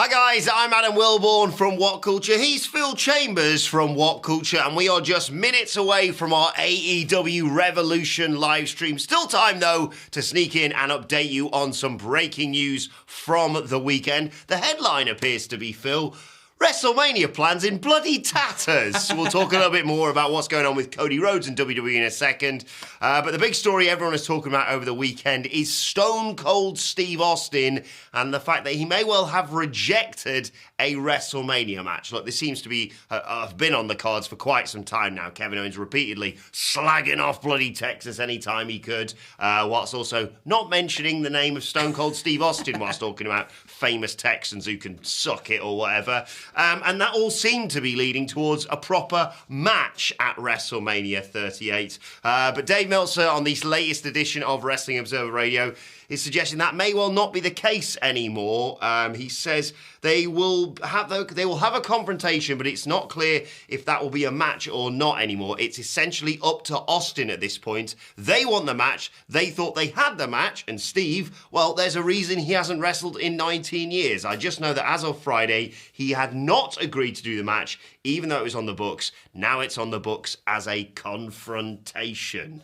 Hi guys, I'm Adam Wilborn from WhatCulture. He's Phil Chambers from WhatCulture, and we are just minutes away from our AEW Revolution live stream. Still time though to sneak in and update you on some breaking news from the weekend. The headline appears to be, Phil, WrestleMania plans in bloody tatters. We'll talk a little bit more about what's going on with Cody Rhodes and WWE in a second. But the big story everyone is talking about over the weekend is Stone Cold Steve Austin and the fact that he may well have rejected a WrestleMania match. Look, this seems to be have been on the cards for quite some time now. Kevin Owens repeatedly slagging off bloody Texas anytime he could, whilst also not mentioning the name of Stone Cold Steve Austin whilst talking about famous Texans who can suck it or whatever. And that all seemed to be leading towards a proper match at WrestleMania 38. But Dave Meltzer on this latest edition of Wrestling Observer Radio is suggesting that may well not be the case anymore. He says they will have a confrontation, but it's not clear if that will be a match or not anymore. It's essentially up to Austin at this point. They want the match. They thought they had the match. And Steve, well, there's a reason he hasn't wrestled in 19 years. I just know that as of Friday, he had not agreed to do the match, even though it was on the books. Now it's on the books as a confrontation.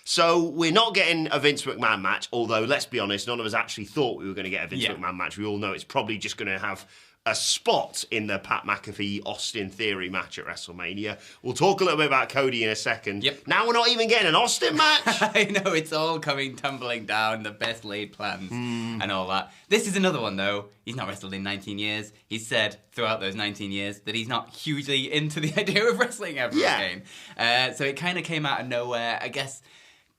So we're not getting a Vince McMahon match, although, let's be honest, none of us actually thought we were going to get a Vince McMahon match. We all know it's probably just going to have a spot in the Pat McAfee-Austin Theory match at WrestleMania. We'll talk a little bit about Cody in a second. Yep. Now we're not even getting an Austin match? I know, it's all coming tumbling down, the best laid plans and all that. This is another one, though. He's not wrestled in 19 years. He's said throughout those 19 years that he's not hugely into the idea of wrestling ever again. So it kind of came out of nowhere, I guess.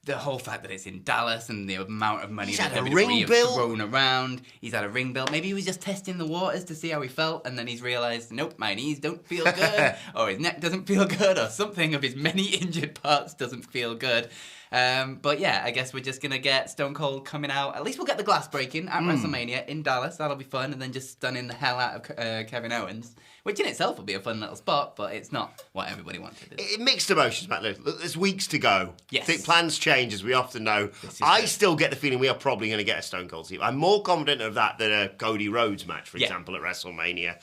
The whole fact that it's in Dallas and the amount of money that WWE have thrown around. He's had a ring bill. Maybe he was just testing the waters to see how he felt, and then he's realised, nope, my knees don't feel good, or his neck doesn't feel good, or something of his many injured parts doesn't feel good. But yeah, I guess we're just going to get Stone Cold coming out. At least we'll get the glass breaking at WrestleMania in Dallas. That'll be fun. And then just stunning the hell out of Kevin Owens, which in itself will be a fun little spot, but it's not what everybody wanted. Mixed emotions, Matt. Look, there's weeks to go. Yes. I think plans change, as we often know. I still get the feeling we are probably going to get a Stone Cold Steve. I'm more confident of that than a Cody Rhodes match, for example, at WrestleMania.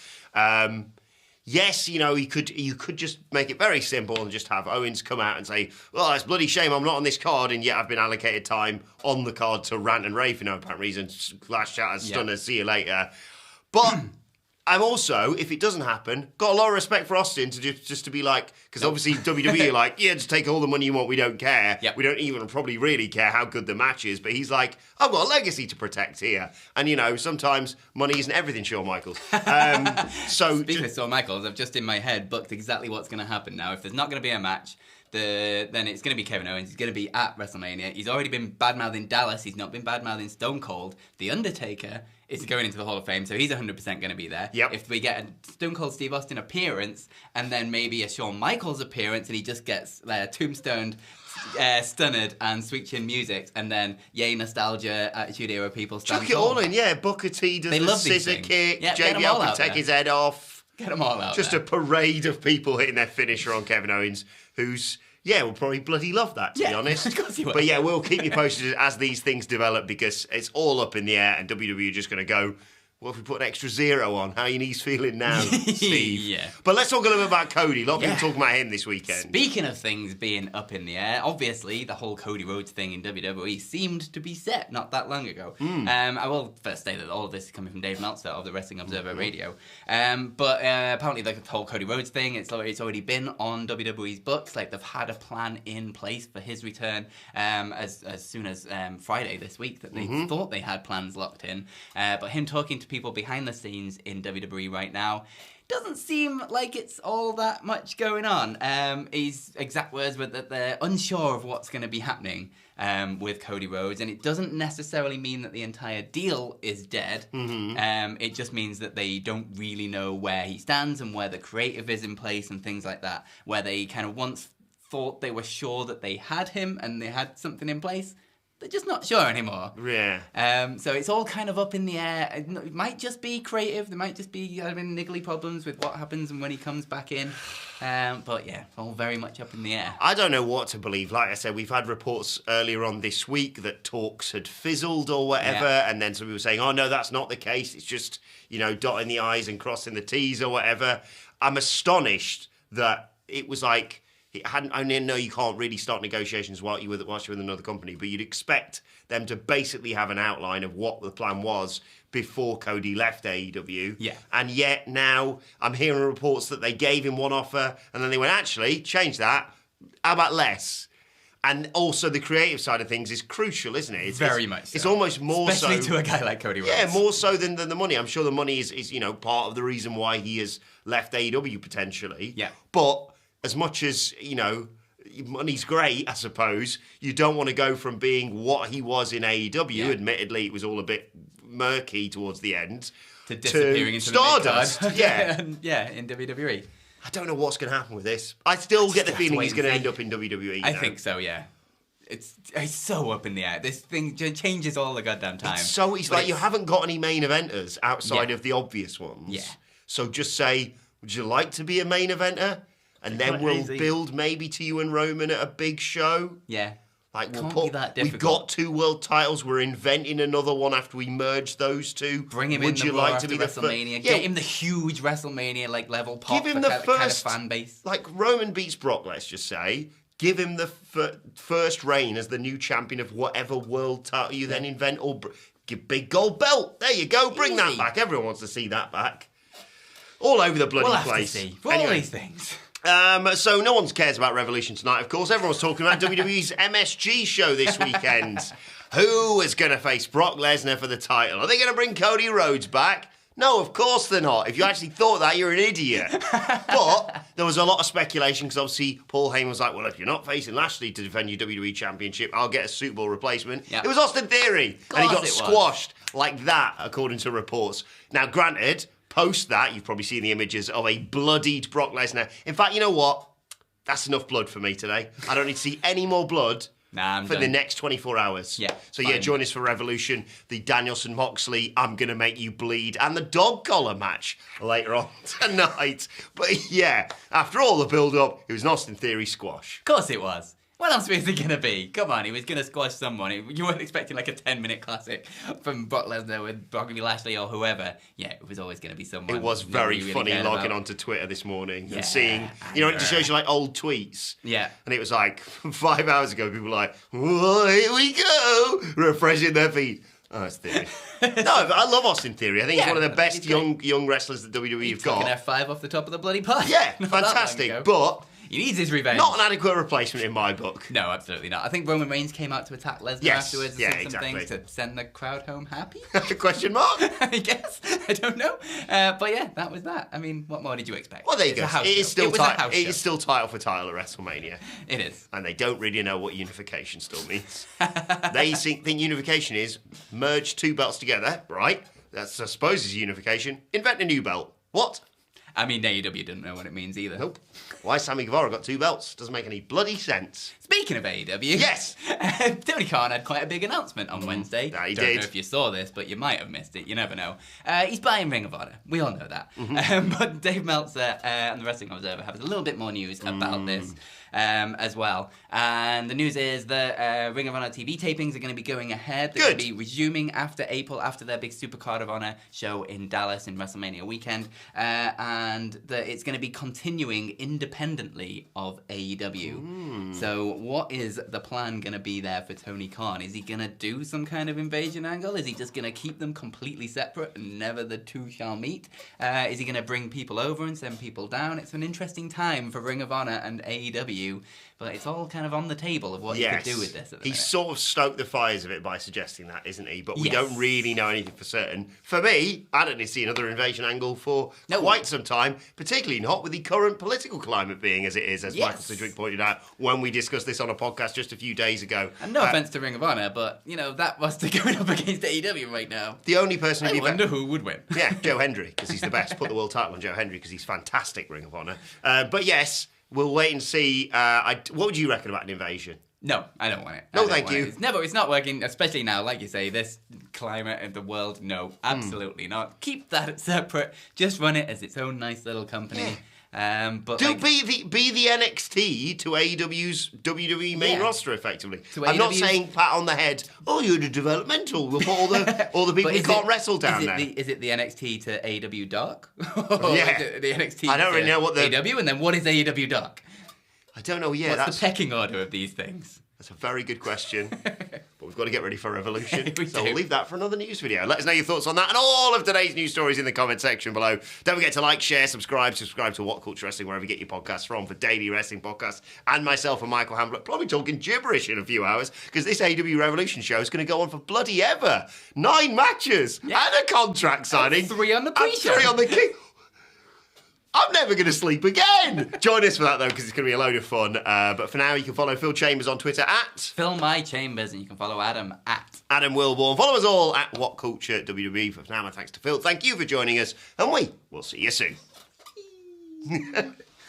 Yes, you know, you could just make it very simple and just have Owens come out and say, well, it's a bloody shame I'm not on this card, and yet I've been allocated time on the card to rant and rave for no apparent reason. Last chat, stunner, see you later. But I'm also, if it doesn't happen, got a lot of respect for Austin to just to be like, because obviously WWE are like, yeah, just take all the money you want, we don't care. Yep. We don't even probably really care how good the match is. But he's like, I've got a legacy to protect here. And, you know, sometimes money isn't everything, Shawn Michaels. Speaking of Shawn Michaels, I've just in my head booked exactly what's going to happen now. If there's not going to be a match, then it's going to be Kevin Owens. He's going to be at WrestleMania. He's already been bad-mouthing Dallas. He's not been bad-mouthing Stone Cold. The Undertaker is going into the Hall of Fame, so he's 100% going to be there. Yep. If we get a Stone Cold Steve Austin appearance, and then maybe a Shawn Michaels appearance, and he just gets tombstoned, stunned, and Sweet Chin music, and then yay nostalgia, Attitude Era people stand chuck it all in, yeah. Booker T does the scissor kick, JBL can take his head off. Get them all out. Just a parade of people hitting their finisher on Kevin Owens, who's, we'll probably bloody love that, to be honest. Of course you will. But yeah, we'll keep you posted as these things develop, because it's all up in the air, and WWE are just going to go, what if we put an extra 0 on? How are your knees feeling now, Steve? Yeah. But let's talk a little bit about Cody. A lot of people talking about him this weekend. Speaking of things being up in the air, obviously the whole Cody Rhodes thing in WWE seemed to be set not that long ago. I will first say that all of this is coming from Dave Meltzer of the Wrestling Observer Radio. But apparently the whole Cody Rhodes thing, it's already been on WWE's books. Like, they've had a plan in place for his return as soon as Friday this week, that they thought they had plans locked in. But him talking to people behind the scenes in WWE right now doesn't seem like it's all that much going on. His exact words were that they're unsure of what's going to be happening with Cody Rhodes, and it doesn't necessarily mean that the entire deal is dead. It just means that they don't really know where he stands and where the creative is in place and things like that, where they kind of once thought they were sure that they had him and they had something in place. they're just not sure anymore. Yeah. So it's all kind of up in the air. It might just be creative. There might just be having niggly problems with what happens and when he comes back in. But yeah, all very much up in the air. I don't know what to believe. Like I said, we've had reports earlier on this week that talks had fizzled or whatever, and then some people were saying, oh no, that's not the case. It's just, dotting the I's and crossing the T's or whatever. I'm astonished that it was like, it hadn't. I know you can't really start negotiations whilst you're with another company, but you'd expect them to basically have an outline of what the plan was before Cody left AEW. Yeah. And yet now I'm hearing reports that they gave him one offer and then they went, actually, change that. How about less? And also the creative side of things is crucial, isn't it? Very much so. It's almost more Especially to a guy like Cody Rhodes. Yeah, more so than the money. I'm sure the money is part of the reason why he has left AEW potentially. Yeah. But as much as, money's great, I suppose, you don't want to go from being what he was in AEW, admittedly it was all a bit murky towards the end, to disappearing into Stardust. The yeah, in WWE. I don't know what's going to happen with this. I still get the feeling he's going to end up in WWE. I think so, yeah. It's so up in the air. This thing changes all the goddamn time. It's like you haven't got any main eventers outside of the obvious ones. Yeah. So just say, would you like to be a main eventer? And then we'll build maybe to you and Roman at a big show. Yeah. Like we've got 2 world titles. We're inventing another one after we merge those two. Bring him in the Raw after WrestleMania. Get him the huge WrestleMania level pop. Give him the first kind of fan base. Like Roman beats Brock. Let's just say. Give him the first reign as the new champion of whatever world title you then invent, or give big gold belt. There you go. Bring that back. Everyone wants to see that back. All over the bloody place. We'll have to see. For all these things. So no one cares about Revolution tonight, of course. Everyone's talking about WWE's MSG show this weekend. Who is going to face Brock Lesnar for the title? Are they going to bring Cody Rhodes back? No, of course they're not. If you actually thought that, you're an idiot. But there was a lot of speculation because obviously Paul Heyman was like, well, if you're not facing Lashley to defend your WWE Championship, I'll get a suitable replacement. Yep. It was Austin Theory. And he got squashed like that, according to reports. Now, granted, post that, you've probably seen the images of a bloodied Brock Lesnar. In fact, you know what? That's enough blood for me today. I don't need to see any more blood for the next 24 hours. Yeah. So join us for Revolution, the Danielson-Moxley, I'm going to make you bleed, and the dog collar match later on tonight. But yeah, after all the build-up, it was an Austin Theory squash. Of course it was. What else was it going to be? Come on, he was going to squash someone. You weren't expecting like a 10-minute classic from Brock Lesnar with Bobby Lashley or whoever. Yeah, it was always going to be someone. It was very funny logging onto Twitter this morning and seeing, it just shows you like old tweets. Yeah. And it was like 5 hours ago, people were like, whoa, here we go, refreshing their feed. Oh, it's Theory. No, I love Austin Theory. I think he's one of the best young wrestlers that WWE have got. He took an F5 off the top of the bloody pile. Yeah, fantastic. But he needs his revenge. Not an adequate replacement in my book. No, absolutely not. I think Roman Reigns came out to attack Lesnar afterwards and said some things to send the crowd home happy. Question mark? I guess. I don't know. But yeah, that was that. I mean, what more did you expect? Well, there you go. It is still title for title at WrestleMania. It is. And they don't really know what unification still means. They think unification is merge 2 belts together, right? That's, I suppose, is unification. Invent a new belt. What? I mean, AEW didn't know what it means either. Nope. Why Sammy Guevara got 2 belts? Doesn't make any bloody sense. Speaking of AEW... Yes! Tony Khan had quite a big announcement on Wednesday. He Don't know if you saw this, but you might have missed it. You never know. He's buying Ring of Honor. We all know that. But Dave Meltzer and the Wrestling Observer have a little bit more news about this as well. And the news is that Ring of Honor TV tapings are going to be going ahead. They're going to be resuming after April, after their big Supercard of Honor show in Dallas in WrestleMania weekend. And that it's going to be continuing independently of AEW. So what is the plan going to be there for Tony Khan? Is he going to do some kind of invasion angle? Is he just going to keep them completely separate and never the two shall meet? Is he going to bring people over and send people down? It's an interesting time for Ring of Honor and AEW, but it's all kind of on the table of what he could do with this at the minute. He's sort of stoked the fires of it by suggesting that, isn't he? But we don't really know anything for certain. For me, I don't need to see another invasion angle for quite some time, particularly not with the current political climate being as it is, as Michael Sidgwick pointed out when we discussed this on a podcast just a few days ago. And no offence to Ring of Honor, but, you know, that was going up against AEW right now. The only person I wonder who would win. Yeah, Joe Hendry, because he's the best. Put the world title on Joe Hendry, because he's fantastic, Ring of Honor. But yes, we'll wait and see. What would you reckon about an invasion? No, I don't want it. No, thank you. It's not working, especially now, like you say, this climate of the world. No, absolutely not. Keep that separate. Just run it as its own nice little company. But be the NXT to AEW's WWE main roster, effectively. I'm not saying pat on the head. Oh, you're the developmental. We'll put all the people who can't wrestle down there. Is it the NXT to AEW Dark? Yeah, the NXT. I don't really know what the AEW, and then what is AEW Dark? I don't know. Yeah, what's the pecking order of these things? That's a very good question. But we've got to get ready for Revolution. We'll leave that for another news video. Let us know your thoughts on that and all of today's news stories in the comment section below. Don't forget to like, share, subscribe to What Culture Wrestling, wherever you get your podcasts from, for daily wrestling podcasts. And myself and Michael Hamblett probably talking gibberish in a few hours, because this AW Revolution show is going to go on for bloody ever. 9 matches and a contract signing. And 3 on the pre-show. 3 on the king. I'm never going to sleep again. Join us for that, though, because it's going to be a load of fun. But for now, you can follow Phil Chambers on Twitter at PhilMyChambers, and you can follow Adam at Adam Wilborn. Follow us all at WhatCulture WWE. For now, my thanks to Phil. Thank you for joining us, and we will see you soon.